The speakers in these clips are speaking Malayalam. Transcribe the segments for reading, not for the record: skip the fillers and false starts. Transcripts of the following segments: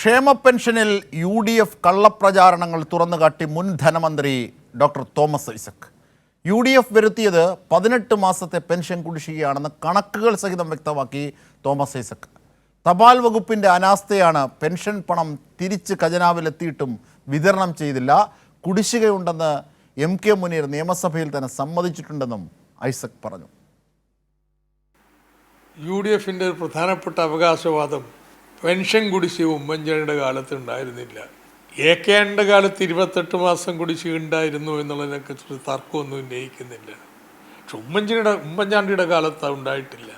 ക്ഷേമ പെൻഷനിൽ UDF കള്ളപ്രചാരണങ്ങൾ തുറന്നുകാട്ടി മുൻ ധനമന്ത്രി ഡോക്ടർ തോമസ് ഐസക്. UDF വരുത്തിയത് 18 മാസത്തെ പെൻഷൻ കുടിശ്ശികയാണെന്ന് കണക്കുകൾ സഹിതം വ്യക്തമാക്കി തോമസ് ഐസക്. തപാൽ വകുപ്പിൻ്റെ അനാസ്ഥയാണ് പെൻഷൻ പണം തിരിച്ച് ഖജനാവിലെത്തിയിട്ടും വിതരണം ചെയ്തില്ല. കുടിശ്ശികയുണ്ടെന്ന് MK മുനീർ നിയമസഭയിൽ തന്നെ സമ്മതിച്ചിട്ടുണ്ടെന്നും ഐസക് പറഞ്ഞു. UDFിൻ്റെ ഒരു പ്രധാനപ്പെട്ട അവകാശവാദം പെൻഷൻ കുടിശ്ശിക ഉമ്മൻചാണ്ടിയുടെ കാലത്ത് ഉണ്ടായിരുന്നില്ല. AKന്റെ കാലത്ത് 28 മാസം കുടിശ്ശിക ഉണ്ടായിരുന്നു എന്നുള്ളതിനെക്കുറിച്ച് തർക്കമൊന്നും ഉന്നയിക്കുന്നില്ല. പക്ഷെ ഉമ്മൻചാണ്ടിയുടെ കാലത്ത് ഉണ്ടായിട്ടില്ല.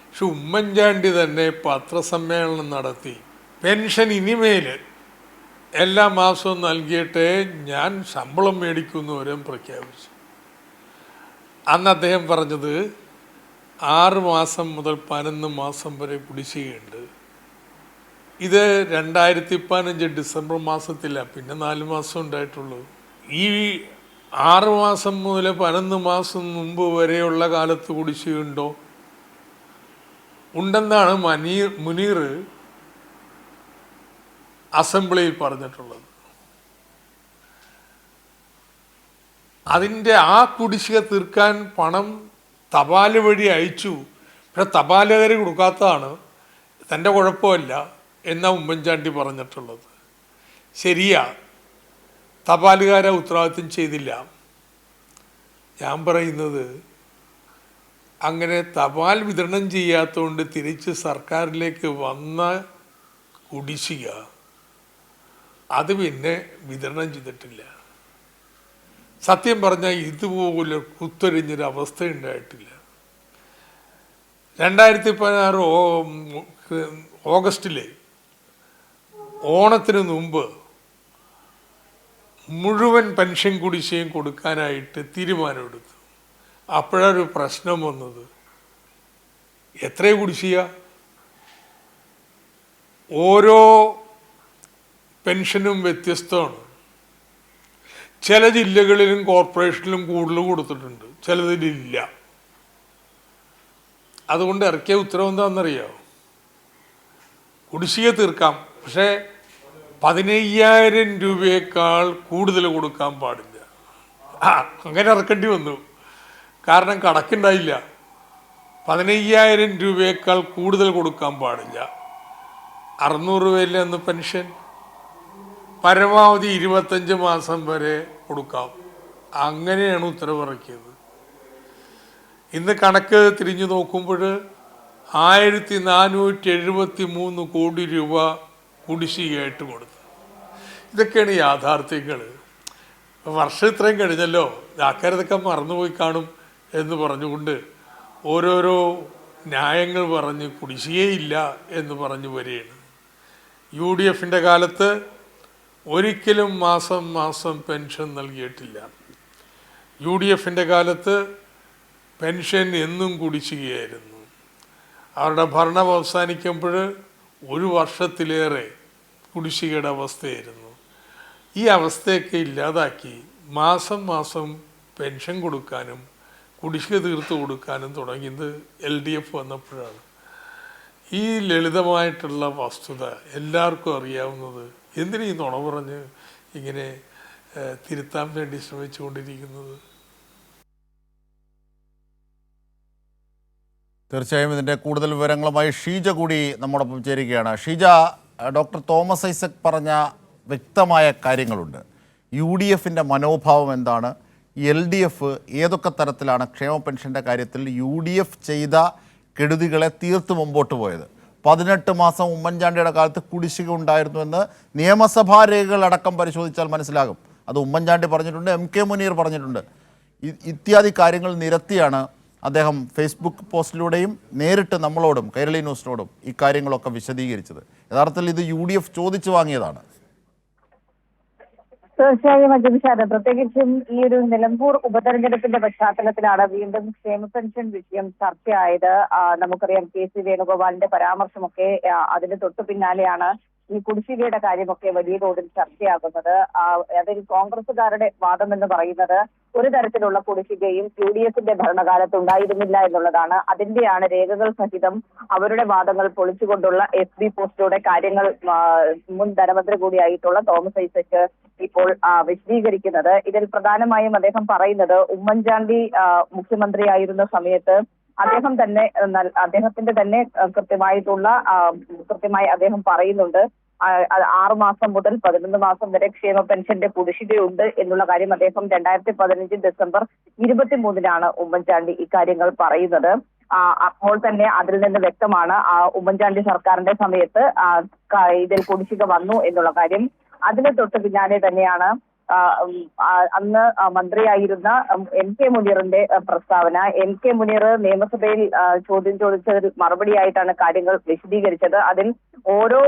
പക്ഷെ ഉമ്മൻചാണ്ടി തന്നെ പത്രസമ്മേളനം നടത്തി പെൻഷൻ ഇനിമേൽ എല്ലാ മാസവും നൽകിയിട്ടേ ഞാൻ ശമ്പളം മേടിക്കുന്നവരും പ്രഖ്യാപിച്ചു. അന്ന് അദ്ദേഹം പറഞ്ഞത് 6 മാസം മുതൽ 11 മാസം വരെ കുടിശ്ശികയുണ്ട്. ഇത് 2015 ഡിസംബർ മാസത്തിലാണ്, പിന്നെ 4 മാസം ഉണ്ടായിട്ടുള്ളൂ. ഈ 6 മാസം മുതൽ 11 മാസം മുമ്പ് വരെയുള്ള കാലത്ത് കുടിശ്ശികയുണ്ടോ? ഉണ്ടെന്നാണ് മുനീർ അസംബ്ലിയിൽ പറഞ്ഞിട്ടുള്ളത്. അതിൻ്റെ ആ കുടിശ്ശിക തീർക്കാൻ പണം തപാൽ വഴി അയച്ചു. പക്ഷെ തപാലുകാർ കൊടുക്കാത്തതാണ് തൻ്റെ കുഴപ്പമല്ല എന്നാണ് ഉമ്മൻചാണ്ടി പറഞ്ഞിട്ടുള്ളത്. ശരിയാ, തപാലുകാരെ ഉത്തരവാദിത്വം ചെയ്തില്ല. ഞാൻ പറയുന്നത് അങ്ങനെ തപാൽ വിതരണം ചെയ്യാത്തതുകൊണ്ട് തിരിച്ച് സർക്കാരിലേക്ക് വന്ന കുടിശ്ശിക അത് പിന്നെ വിതരണം ചെയ്തിട്ടില്ല. സത്യം പറഞ്ഞാൽ ഇതുപോലെ കുത്തൊരിഞ്ഞൊരു അവസ്ഥ ഉണ്ടായിട്ടില്ല. 2016 ഓഗസ്റ്റിലെ ഓണത്തിന് മുമ്പ് മുഴുവൻ പെൻഷൻ കുടിശ്ശികയും കൊടുക്കാനായിട്ട് തീരുമാനമെടുത്തു. അപ്പോഴൊരു പ്രശ്നം വന്നത്, എത്ര കുടിശ്ശിക? ഓരോ പെൻഷനും വ്യത്യസ്തമാണ്. ചില ജില്ലകളിലും കോർപ്പറേഷനിലും കൂടുതൽ കൊടുത്തിട്ടുണ്ട്, ചിലതിലില്ല. അതുകൊണ്ട് ഇറക്കിയ ഉത്തരവ് എന്താണെന്നറിയാമോ? കുടിശ്ശിക തീർക്കാം, പക്ഷേ 15,000 രൂപയേക്കാൾ കൂടുതൽ കൊടുക്കാൻ പാടില്ല. അങ്ങനെ ഇറക്കേണ്ടി വന്നു. കാരണം കണക്കുണ്ടായില്ല. 15,000 രൂപയേക്കാൾ കൂടുതൽ കൊടുക്കാൻ പാടില്ല. 600 രൂപയിലെ അന്ന് പെൻഷൻ, പരമാവധി 25 മാസം വരെ കൊടുക്കാം. അങ്ങനെയാണ് ഉത്തരവിറക്കിയത്. ഇന്ന് കണക്ക് തിരിഞ്ഞു നോക്കുമ്പോൾ 1473 കോടി രൂപ കുടിശ്ശികയായിട്ട് കൊടുത്തു. ഇതൊക്കെയാണ് യാഥാർത്ഥ്യങ്ങൾ. വർഷം ഇത്രയും കഴിഞ്ഞല്ലോ, ആൾക്കാരതൊക്കെ മറന്നുപോയി കാണും എന്ന് പറഞ്ഞുകൊണ്ട് ഓരോരോ ന്യായങ്ങൾ പറഞ്ഞ് കുടിശ്ശികയില്ല എന്ന് പറഞ്ഞു വരികയാണ്. UDFിൻ്റെ കാലത്ത് ഒരിക്കലും മാസം മാസം പെൻഷൻ നൽകിയിട്ടില്ല. UDFിൻ്റെ കാലത്ത് പെൻഷൻ എന്നും കുടിശ്ശികയായിരുന്നു. അവരുടെ ഭരണം അവസാനിക്കുമ്പോൾ 1 വർഷത്തിലേറെ കുടിശ്ശികയുടെ അവസ്ഥയായിരുന്നു. ഈ അവസ്ഥയൊക്കെ ഇല്ലാതാക്കി മാസം മാസം പെൻഷൻ കൊടുക്കാനും കുടിശ്ശിക തീർത്ത് കൊടുക്കാനും തുടങ്ങിയത് LDF വന്നപ്പോഴാണ്. ഈ ലളിതമായിട്ടുള്ള വസ്തുത എല്ലാവർക്കും അറിയാവുന്നത് എന്തിനീ നുണ പറഞ്ഞ് ഇങ്ങനെ തിരുത്താൻ വേണ്ടി ശ്രമിച്ചുകൊണ്ടിരിക്കുന്നത്? തീർച്ചയായും ഇതിൻ്റെ കൂടുതൽ വിവരങ്ങളുമായി ഷീജ കൂടി നമ്മോടൊപ്പം ചേരുകയാണ്. ഷീജ, ഡോക്ടർ തോമസ് ഐസക് പറഞ്ഞ വ്യക്തമായ കാര്യങ്ങളുണ്ട്. UDFിൻ്റെ മനോഭാവം എന്താണ്? LDF ഏതൊക്കെ തരത്തിലാണ് ക്ഷേമ പെൻഷൻ്റെ കാര്യത്തിൽ UDF ചെയ്ത കെടുതികളെ തീർത്ത് മുമ്പോട്ട് പോയത്? 18 മാസം ഉമ്മൻചാണ്ടിയുടെ കാലത്ത് കുടിശ്ശിക ഉണ്ടായിരുന്നുവെന്ന് നിയമസഭാ രേഖകളടക്കം പരിശോധിച്ചാൽ മനസ്സിലാകും. അത് ഉമ്മൻചാണ്ടി പറഞ്ഞിട്ടുണ്ട്, MK മുനീർ പറഞ്ഞിട്ടുണ്ട്. ഇത്യാദി കാര്യങ്ങൾ നിരത്തിയാണ് അദ്ദേഹം ഫേസ്ബുക്ക് പോസ്റ്റിലൂടെയും നേരിട്ട് നമ്മളോടും കൈരളി ന്യൂസിനോടും ഈ കാര്യങ്ങളൊക്കെ വിശദീകരിച്ചത്. യഥാർത്ഥത്തിൽ ഇത് UDF ചോദിച്ചു വാങ്ങിയതാണ്. തീർച്ചയായും അജബിഷാദ്, പ്രത്യേകിച്ചും ഈ ഒരു നിലമ്പൂർ ഉപതെരഞ്ഞെടുപ്പിന്റെ പശ്ചാത്തലത്തിലാണ് വീണ്ടും ക്ഷേമ പെൻഷൻ വിഷയം ചർച്ചയായത്. നമുക്കറിയാം KC വേണുഗോപാലിന്റെ പരാമർശമൊക്കെ അതിന് തൊട്ടു പിന്നാലെയാണ് ഈ കുടിശ്ശികയുടെ കാര്യമൊക്കെ വലിയ തോതിൽ ചർച്ചയാകുന്നത്. അതിൽ കോൺഗ്രസുകാരുടെ വാദം എന്ന് പറയുന്നത് ഒരു തരത്തിലുള്ള കുടിശ്ശികയും UDFന്റെ ഭരണകാലത്ത് ഉണ്ടായിരുന്നില്ല എന്നുള്ളതാണ്. അതിന്റെയാണ് രേഖകൾ സഹിതം അവരുടെ വാദങ്ങൾ പൊളിച്ചുകൊണ്ടുള്ള FB പോസ്റ്റിലൂടെ കാര്യങ്ങൾ മുൻ ധനമന്ത്രി കൂടിയായിട്ടുള്ള തോമസ് ഐസക് ഇപ്പോൾ വിശദീകരിക്കുന്നത്. ഇതിൽ പ്രധാനമായും അദ്ദേഹം പറയുന്നത് ഉമ്മൻചാണ്ടി മുഖ്യമന്ത്രിയായിരുന്ന സമയത്ത് അദ്ദേഹത്തിന്റെ തന്നെ കൃത്യമായി അദ്ദേഹം പറയുന്നുണ്ട് 6 മാസം മുതൽ 11 മാസം വരെ ക്ഷേമ പെൻഷന്റെ കുടിശ്ശികയുണ്ട് എന്നുള്ള കാര്യം അദ്ദേഹം 2015 ഡിസംബർ 23-നാണ് ഉമ്മൻചാണ്ടി ഇക്കാര്യങ്ങൾ പറയുന്നത്. അപ്പോൾ തന്നെ അതിൽ നിന്ന് വ്യക്തമാണ് ഉമ്മൻചാണ്ടി സർക്കാരിന്റെ സമയത്ത് ഇതിൽ കുടിശ്ശിക വന്നു എന്നുള്ള കാര്യം. അതിന് തൊട്ട് പിന്നാലെ തന്നെയാണ് അന്ന് മന്ത്രിയായിരുന്ന MK മുനീറിന്റെ പ്രസ്താവന. MK മുനീർ നിയമസഭയിൽ ചോദ്യം ചോദിച്ചതിൽ മറുപടിയായിട്ടാണ് കാര്യങ്ങൾ വിശദീകരിച്ചത്. അതിൽ ഓരോ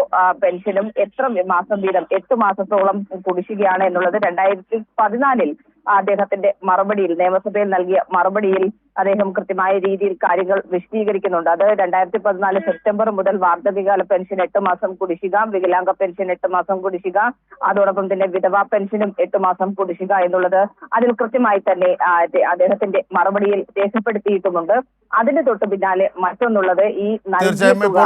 പെൻഷനും എത്ര മാസം വീതം 8 മാസത്തോളം കുടിശ്ശികയാണ് എന്നുള്ളത് 2014 അദ്ദേഹത്തിന്റെ മറുപടിയിൽ, നിയമസഭയിൽ നൽകിയ മറുപടിയിൽ അദ്ദേഹം കൃത്യമായ രീതിയിൽ കാര്യങ്ങൾ വിശദീകരിക്കുന്നുണ്ട്. അത് 2014 സെപ്റ്റംബർ മുതൽ വാർദ്ധക്യകാല പെൻഷൻ 8 മാസം കുടിശ്ശിക, വികലാംഗ പെൻഷൻ 8 മാസം കുടിശ്ശിക, അതോടൊപ്പം തന്നെ വിധവാ പെൻഷനും 8 മാസം കുടിശ്ശിക എന്നുള്ളത് അതിൽ കൃത്യമായി തന്നെ അദ്ദേഹത്തിന്റെ മറുപടിയിൽ രേഖപ്പെടുത്തിയിട്ടുമുണ്ട്. അതിന് തൊട്ട് പിന്നാലെ മറ്റൊന്നുള്ളത് ഈ നൽകിയ തുക